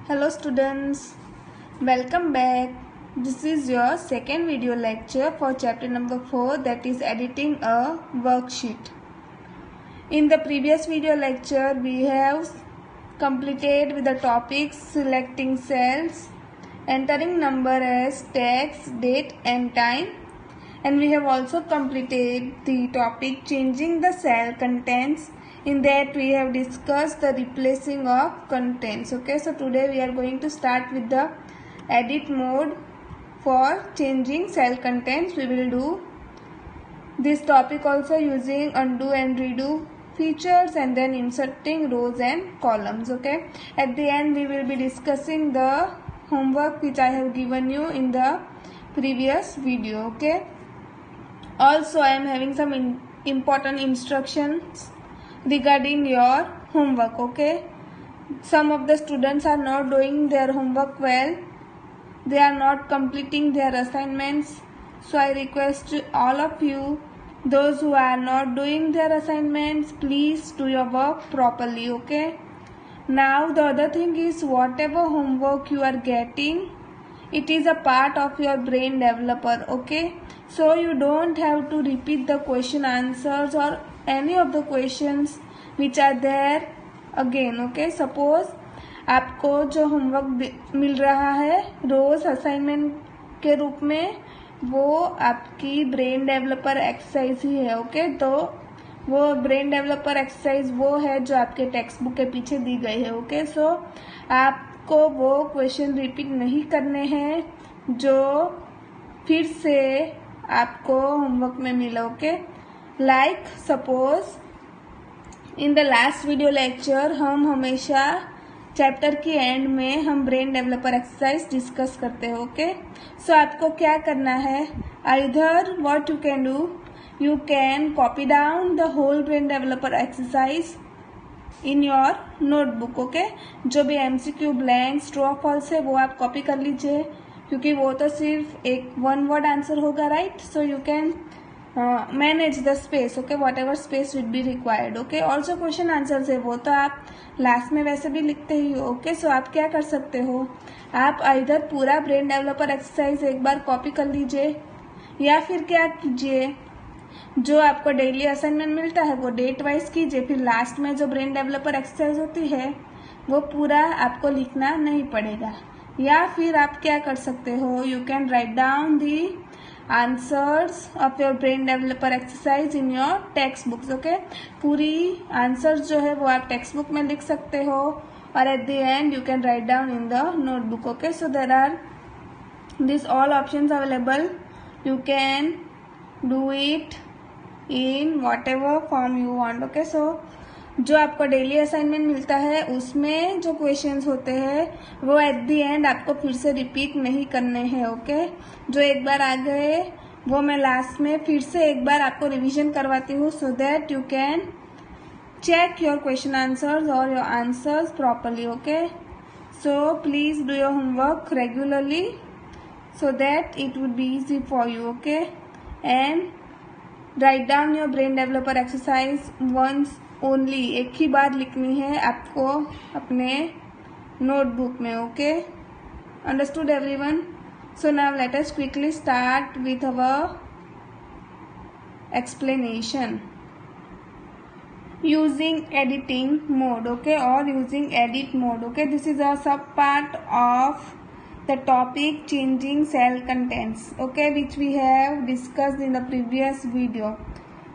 Hello students, welcome back. This is your second video lecture for chapter number 4, that is editing a worksheet. In the previous video lecture we have completed with the topics selecting cells, entering number as text, date and time, and we have also completed the topic changing the cell contents. In that we have discussed the replacing of contents. Okay, so today we are going to start with the edit mode for changing cell contents. We will do this topic also using undo and redo features and then inserting rows and columns. Okay, at the end we will be discussing the homework which I have given you in the previous video. Okay, also I am having some important instructions regarding your homework. Okay, some of the students are not doing their homework well, they are not completing their assignments, so I request all of you, those who are not doing their assignments, please do your work properly. Okay, now the other thing is, whatever homework you are getting, it is a part of your brain developer. Okay, so you don't have to repeat the question answers or any of the questions which are there again. Okay, suppose आपको जो homework मिल रहा है रोज assignment के रूप में, वो आपकी brain developer exercise ही है. ओके, तो वो ब्रेन डेवलपर एक्सरसाइज वो है जो आपके टेक्स्ट बुक के पीछे दी गई है. ओके, सो आपको वो क्वेश्चन रिपीट नहीं करने हैं जो फिर से आपको होमवर्क में मिला. Okay, like suppose in the last video lecture हम हमेशा चैप्टर की एंड में हम ब्रेन डेवलपर एक्सरसाइज डिस्कस करते हैं. ओके, सो आपको क्या करना है, either what you can do, you can copy down the whole brain developer exercise in your notebook. Okay, जो भी MCQ blanks true or false है वो आप कॉपी कर लीजिए, क्योंकि वो तो सिर्फ एक वन वर्ड आंसर होगा, right. So you can manage the space. Okay, whatever space would be required. Okay, और जो क्वेश्चन आंसर है वो तो आप लास्ट में वैसे भी लिखते ही हो. ओके, सो आप क्या कर सकते हो, आप इधर पूरा ब्रेन डेवलपर एक्सरसाइज एक बार कॉपी कर लीजिए, या फिर क्या कीजिए, जो आपको डेली असाइनमेंट मिलता है वो डेट वाइज कीजिए, फिर लास्ट में जो ब्रेन डेवलपर एक्सरसाइज होती है वो पूरा आपको लिखना नहीं पड़ेगा. या फिर आप क्या कर सकते हो, you can write down the answers of your brain developer exercise in your text books. Okay, पूरी आंसर्स जो है वो आप टेक्स्ट बुक में लिख सकते हो, और at the end you can write down in the notebook. Okay, so there are this all options available. You can do it in whatever form you want. Okay, so जो आपको daily assignment मिलता है उसमें जो questions होते हैं वो eight the and आपको फिर से रिपीट नहीं करने हैं. ओके, जो एक बार आ गए वो मैं लास्ट में फिर से एक बार आपको रिवीजन करवाती हूँ, so that you can check your question answers or your answers properly. Okay, so please do your homework regularly so that it would be easy for you. Okay, and write down your brain developer exercise once only. एक ही बार लिखनी है आपको अपने notebook में. Okay, understood everyone? So now let us quickly start with our explanation. Using editing mode. Okay, or using edit mode. Okay, this is a sub part of the topic changing cell contents. Okay, which we have discussed in the previous video.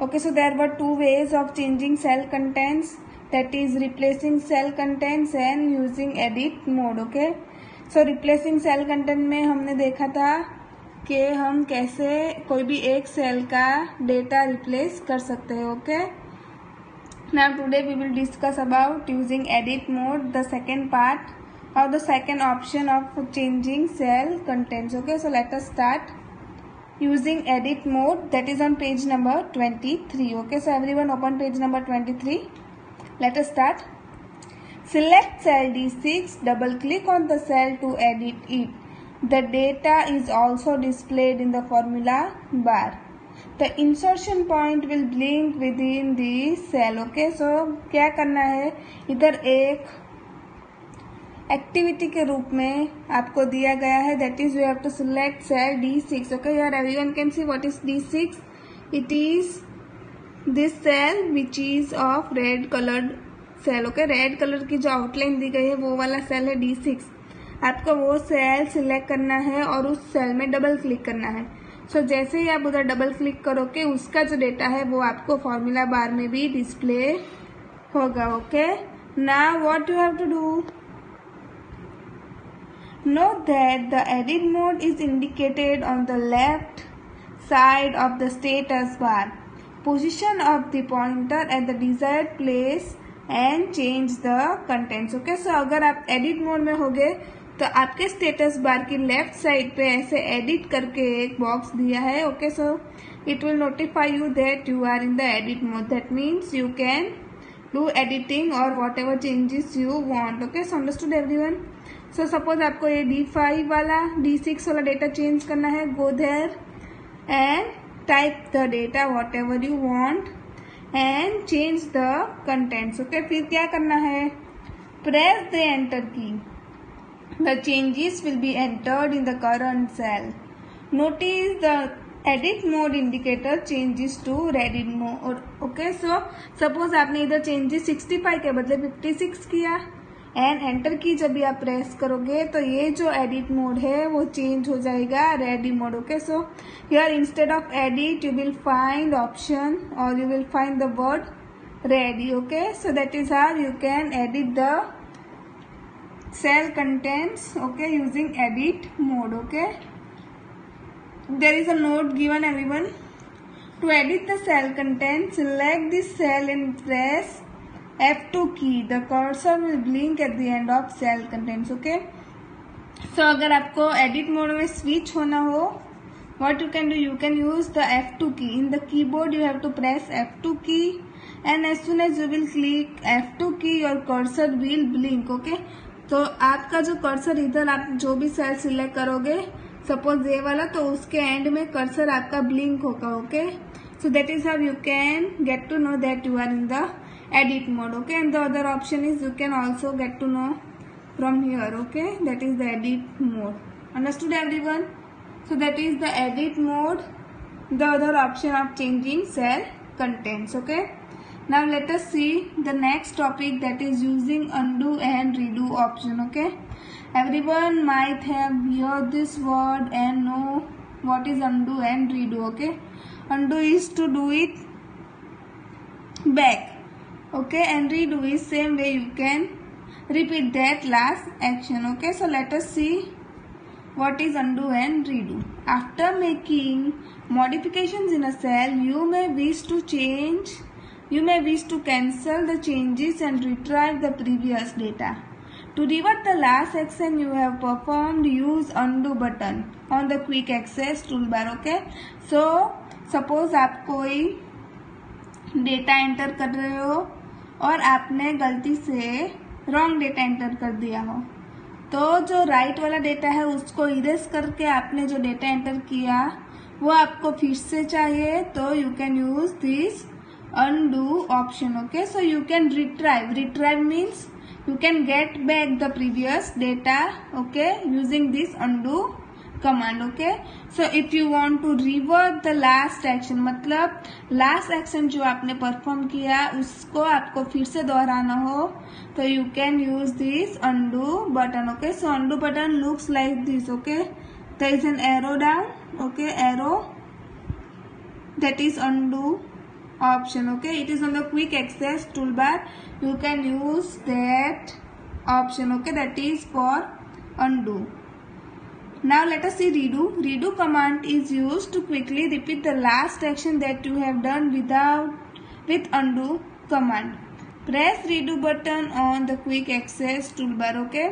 Okay, so there were two ways of changing cell contents, that is replacing cell contents and using edit mode. Okay, so replacing cell content में हमने देखा था कि हम कैसे कोई भी एक सेल का डेटा रिप्लेस कर सकते हैं. Okay, now today we will discuss about using edit mode, the second part or the second option of changing cell contents. Okay, so let us start using edit mode, that is on page number 23. Okay, so everyone open page number 23. Let us start. Select cell D6, double click on the cell to edit it. The data is also displayed in the formula bar. The insertion point will blink within the cell. Okay, so क्या करना है, इधर एक activity के रूप में आपको दिया गया है, that is you have to select cell D6. Okay, here everyone can see what is D6. It is this cell which is of red coloured cell. Okay, red colour की जो आउटलाइन दी गई है वो वाला सेल है D6. आपको वो cell select करना है और उस सेल में डबल क्लिक करना है. सो जैसे ही आप उधर डबल क्लिक करोगे उसका जो डेटा है वो आपको फॉर्मूला बार में भी डिस्प्ले होगा. Okay, now what you have to do, note that the edit mode is indicated on the left side of the status bar. Position of the pointer at the desired place and change the contents. Okay, so अगर आप edit mode में होगे तो आपके status bar की left side पे ऐसे edit करके एक बॉक्स दिया है. Okay, so it will notify you that you are in the edit mode. That means you can do editing और whatever changes you want. Okay, so understood everyone. So suppose आपको ये D5 वाला D6 वाला data change करना है. Go there and type the data whatever you want and change the contents. Okay, फिर क्या करना है, press the enter key. The changes will be entered in the current cell. Notice the edit mode indicator changes to edit mode. Okay, so suppose आपने इधर changes 65 के बदले 56 किया and enter की जब भी आप प्रेस करोगे तो ये जो एडिट मोड है वो चेंज हो जाएगा ready mode. Okay, so here instead of edit you will find option और you will find the word ready. Okay, so that is how you can edit the cell contents, okay, using edit mode. Okay, there is a note given everyone. To edit the cell content, select this cell and press F2 key. The cursor will blink at the end of cell contents. Okay, so अगर आपको edit mode में switch होना हो, what you can do, you can use the F2 key. In the keyboard you have to press F2 key and as soon as you will click F2 key your cursor will blink. Okay, तो आपका जो cursor इधर आप जो भी cell select करोगे suppose ये वाला तो उसके एंड में कर्सर आपका ब्लिंक होगा. Okay, so that is how you can get to know that you are in the edit mode. Okay, and the other option is you can also get to know from here. Okay, that is the edit mode. Understood everyone. So that is the edit mode, the other option of changing cell contents. Okay, now let us see the next topic, that is using undo and redo option. Okay, everyone might have heard this word and know what is undo and redo. Okay, undo is to do it back. Okay, and redo is same way you can repeat that last action. Okay, so let us see what is undo and redo. After making modifications in a cell, you may wish to cancel the changes and retrieve the previous data. To revert the last action you have performed, use undo button on the quick access toolbar. Okay, so suppose आप कोई data enter कर रहे हो और आपने गलती से wrong data enter कर दिया हो, तो जो राइट वाला डेटा है उसको इरेज करके आपने जो डेटा एंटर किया वो आपको फिर से चाहिए, तो you can use this undo option. Okay, so you can retrieve means you can get back the previous data. Okay, using this undo command. Okay, so if you want to revert the last action, मतलब last action जो आपने perform किया उसको आपको फिर से दोहराना हो तो you can use this undo button. Okay, so undo button looks like this. Okay, there is an arrow down. Okay, arrow, that is undo option. Okay, it is on the quick access toolbar. You can use that option. Okay, that is for undo. Now let us see redo. Redo command is used to quickly repeat the last action that you have done with undo command. Press redo button on the quick access toolbar. Okay,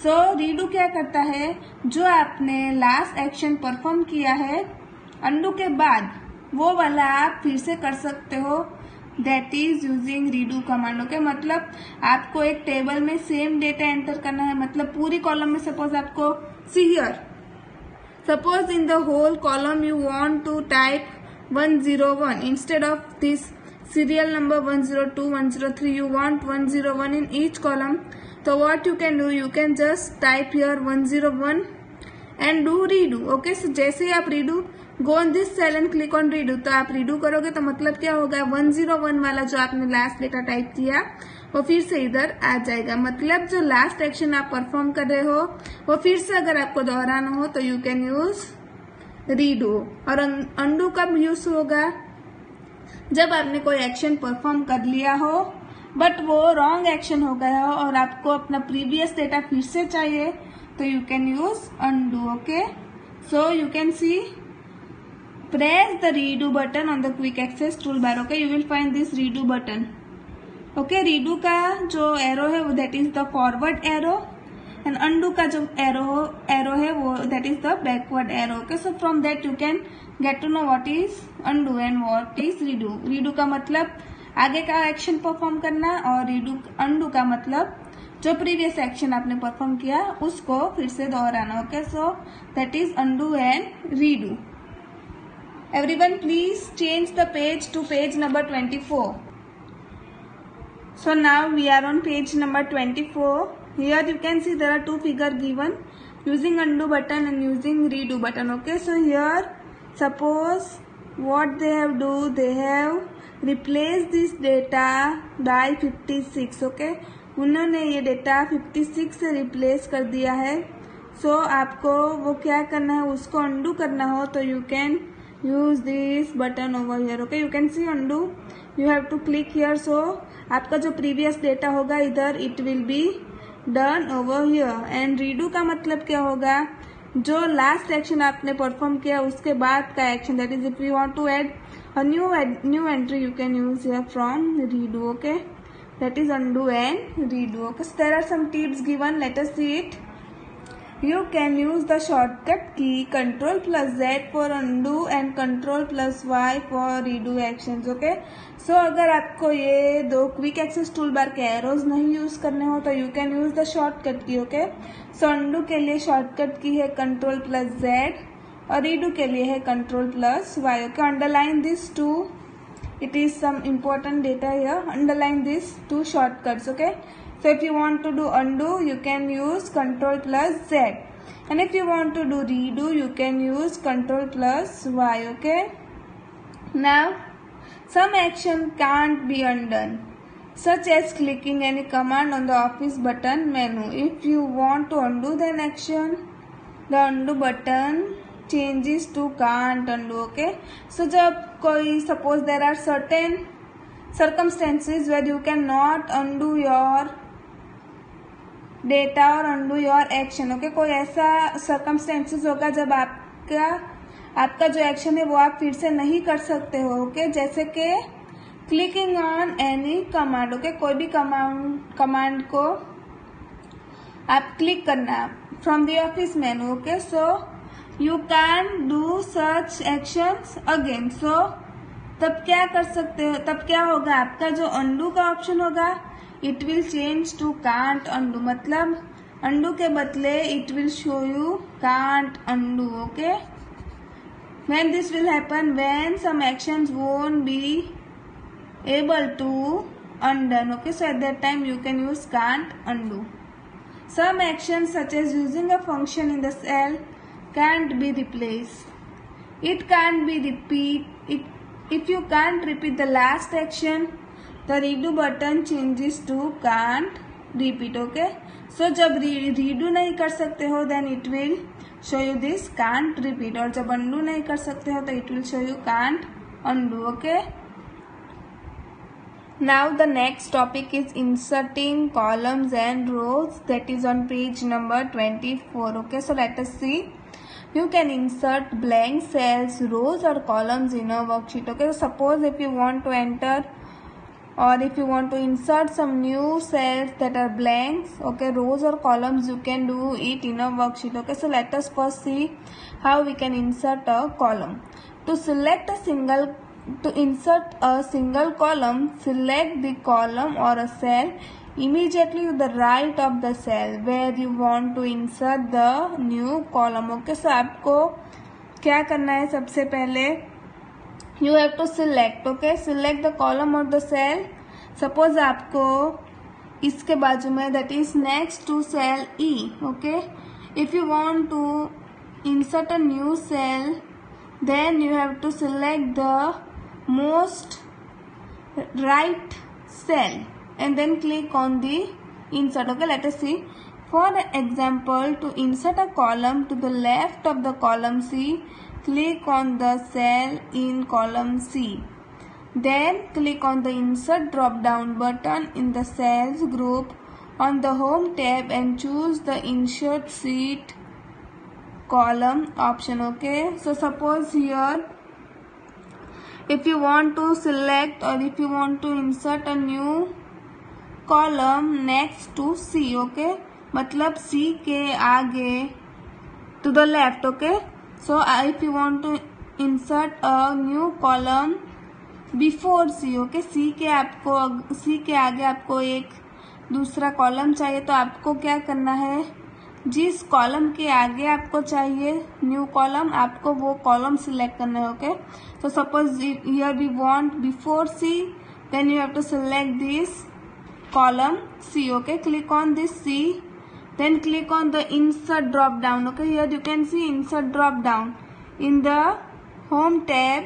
so redo क्या करता है, जो आपने last action perform किया है undo के बाद वो वाला आप फिर से कर सकते हो. That is using redo command. Okay, मतलब आपको एक टेबल में सेम डेटा एंटर करना है, मतलब पूरी कॉलम में सपोज आपको see here, suppose in the whole column you want to type 101 instead of this serial number 102, 103, you want 101 in each column. तो what you can do, you can just type here 101 and do redo. Okay, so जैसे ही आप redo go on this cell and click on redo, तो आप redo करोगे तो मतलब क्या होगा, 101 वाला जो आपने लास्ट डेटा टाइप किया वो फिर से इधर आ जाएगा। मतलब जो लास्ट एक्शन आप परफॉर्म कर रहे हो वो फिर से अगर आपको दोहराना हो तो यू कैन यूज रीडू। और अंडू कब यूज होगा, जब आपने कोई एक्शन परफॉर्म कर लिया हो बट वो रॉन्ग एक्शन हो गया हो और आपको अपना प्रीवियस डेटा फिर से चाहिए तो you can use undo. Okay, so you can see press the redo button on the quick access toolbar. Okay, you will find this redo button. Okay, redo का जो arrow है वो that is the forward arrow and undo का जो arrow है वो that is the backward arrow. Okay, so from that you can get to know what is undo and what is redo. redo का मतलब आगे का एक्शन परफॉर्म करना और undo का मतलब जो प्रीवियस एक्शन आपने परफॉर्म किया उसको फिर से दोहराना। Okay, so that is undo and redo. Everyone please change the page to page number 24. So now we are on page number 24. Here you can see there are two figures given using undo button and using redo button. Okay, so here suppose what they have do, they have replaced this data by 56. Okay, उन्होंने ये data 56 से replace कर दिया है। So आपको वो क्या करना है, उसको undo करना हो तो you can use this button over here. Okay, you can see undo, you have to click here. So आपका जो previous data होगा इधर it will be done over here. and redo का मतलब क्या होगा, जो last action आपने perform किया उसके बाद का action, that is if you want to add a new entry you can use here from redo. Okay, that is undo and redo. Okay, so there are some tips given, let us see it. You can use the shortcut key Ctrl plus Z for undo and Ctrl plus Y for redo actions. Okay, so अगर आपको ये दो quick access tool bar के arrows नहीं use करने हो तो you can use the shortcut key. Okay, so undo के लिए शॉर्टकट की है Ctrl plus Z और रीडू के लिए है Ctrl plus Y. Okay, underline this too, it is some important data here. Underline these two shortcuts. Okay, so if you want to do undo you can use Ctrl plus Z and if you want to do redo you can use Ctrl plus Y. Okay, now some action can't be undone such as clicking any command on the office button menu. If you want to undo an action, the undo button changes to can't undo. Okay, so जब कोई suppose there are certain circumstances where you cannot undo your data और undo your action. Okay, कोई ऐसा circumstances होगा जब आपका जो action है वो आप फिर से नहीं कर सकते हो. ओके, जैसे कि clicking on any command. Okay, कोई भी कमांड को आप क्लिक करना from the Office menu. Okay, so you can do such actions again. So तब क्या कर सकते हो, तब क्या होगा, आपका जो अंडू का ऑप्शन होगा it will change to can't undo. मतलब अंडू के बदले it will show you can't undo. Okay, when this will happen, when some actions won't be able to undone. Okay, so at that time you can use can't undo. Some actions such as using a function in the cell can't be replaced. It can't be if you can't repeat the last action, the redo button changes to can't repeat. Okay, so जब redo नहीं कर सकते हो then it will show you this can't repeat और जब undo नहीं कर सकते हो तो it will show you can't undo. Okay, now the next topic is inserting columns and rows, that is on page number 24. Okay, so let us see. You can insert blank cells, rows or columns in a worksheet. Okay, so suppose if you want to enter or if you want to insert some new cells that are blanks, okay, rows or columns, you can do it in a worksheet. Okay, so let us first see how we can insert a column. To insert a single column, select the column or a cell immediately to the right of the cell where you want to insert the new column. Okay, so आपको क्या करना है, सबसे पहले you have to select. Okay, select the column or the cell. Suppose आपको इसके बाजू में, that is next to cell E. Okay, if you want to insert a new cell, then you have to select the most right cell and then click on the insert. Okay, let us see. For example, to insert a column to the left of the column C, click on the cell in column C. Then click on the insert drop down button in the cells group on the home tab and choose the insert sheet column option. Okay, so suppose here if you want to select or if you want to insert a new column next to C. Okay, मतलब C के आगे to the left. Okay, so if you want to insert a new column before C. Okay, C के आगे आपको एक दूसरा column चाहिए, तो आपको क्या करना है, जिस कॉलम के आगे आपको चाहिए न्यू कॉलम, आपको वो कॉलम सिलेक्ट करना है. Okay, so suppose here we want before C, then you have to select this column C. Okay, click on this C, then click on the insert drop down. Okay, here you can see insert drop down in the home tab.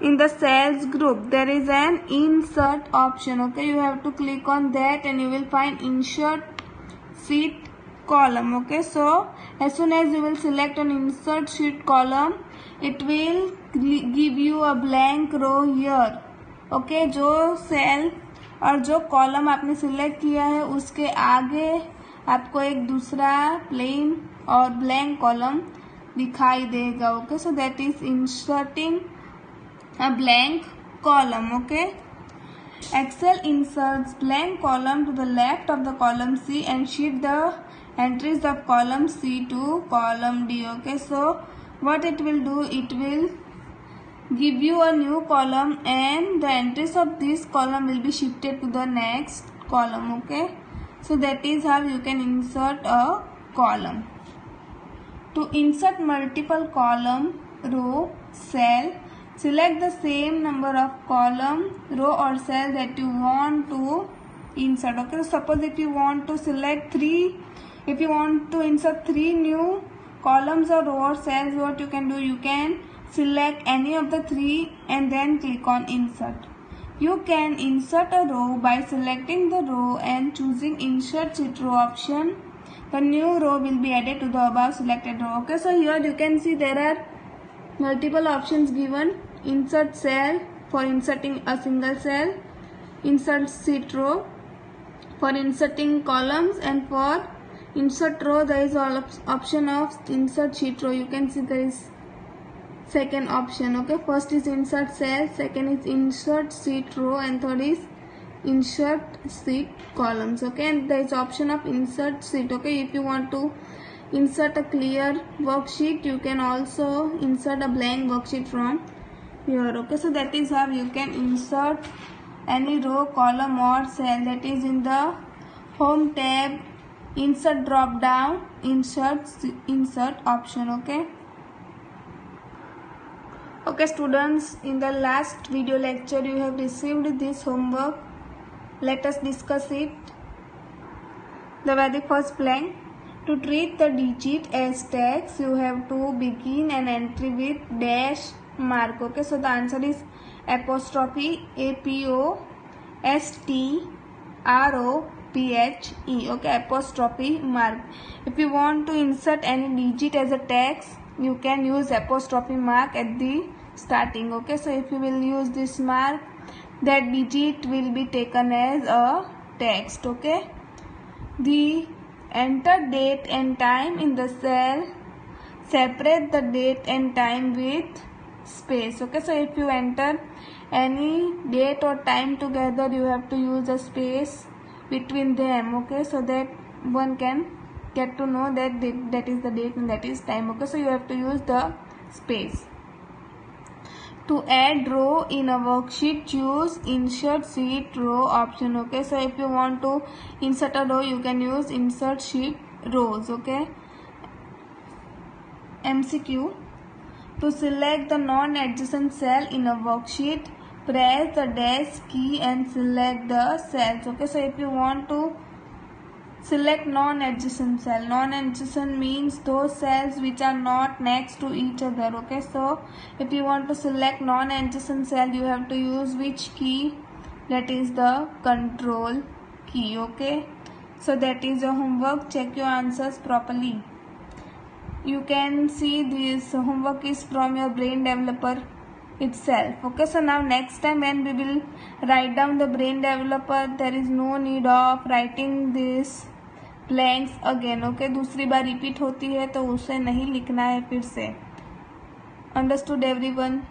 In the cells group there is an insert option. Okay, you have to click on that and you will find insert sheet column. Okay, so as soon as you will select an insert sheet column, it will give you a blank row here. Okay, जो cell और जो column आपने select किया है उसके आगे आपको एक दूसरा प्लेन और ब्लैंक कॉलम दिखाई देगा. Okay, so that is inserting a blank column. Okay, Excel inserts blank column to the left of the column C and shift the entries of column C to column D. Okay, so what it will do, it will give you a new column and the entries of this column will be shifted to the next column. Okay, so that is how you can insert a column. To insert multiple column, row, cell, select the same number of column, row or cell that you want to insert. Okay, so suppose if you want to insert 3 new columns or row or cells, what you can do, you can select any of the 3 and then click on insert. You can insert a row by selecting the row and choosing insert sheet row option. The new row will be added to the above selected row. Okay, so here you can see there are multiple options given. Insert cell for inserting a single cell, insert sheet row for inserting columns, and for insert row there is all option of insert sheet row. You can see there is second option. Okay, first is insert cell, second is insert sheet row, and third is insert sheet columns. Okay, and there is option of insert sheet. Okay, if you want to insert a clear worksheet, you can also insert a blank worksheet from here. Okay, so that is how you can insert any row, column or cell, that is in the home tab, insert drop down, insert option. Okay students, in the last video lecture you have received this homework. Let us discuss it. The very first blank. To treat the digit as text, you have to begin an entry with dash mark. Okay, so the answer is apostrophe APOSTROPHE. Okay, apostrophe mark. If you want to insert any digit as a text, you can use apostrophe mark at the starting. Okay, so if you will use this mark, that digit will be taken as a text. Okay, the enter date and time in the cell, separate the date and time with space. Okay, so if you enter any date or time together, you have to use a space between them. Okay, so that one can get to know that that is the date and that is time. Okay, so you have to use the space. To add row in a worksheet, choose insert sheet row option. Okay, so if you want to insert a row, you can use insert sheet rows. Okay, MCQ. To select the non-adjacent cell in a worksheet, press the dash key and select the cells. Okay, so if you want to select non-adjacent cell, non-adjacent means those cells which are not next to each other. Okay, so if you want to select non-adjacent cell, you have to use which key? That is the control key. Okay, so that is your homework. Check your answers properly. You can see this homework is from your brain developer itself. Okay, so now next time when we will write down the brain developer, there is no need of writing this blanks again. Okay, दूसरी बार repeat होती है तो उसे नहीं लिखना है फिर से. Understood everyone?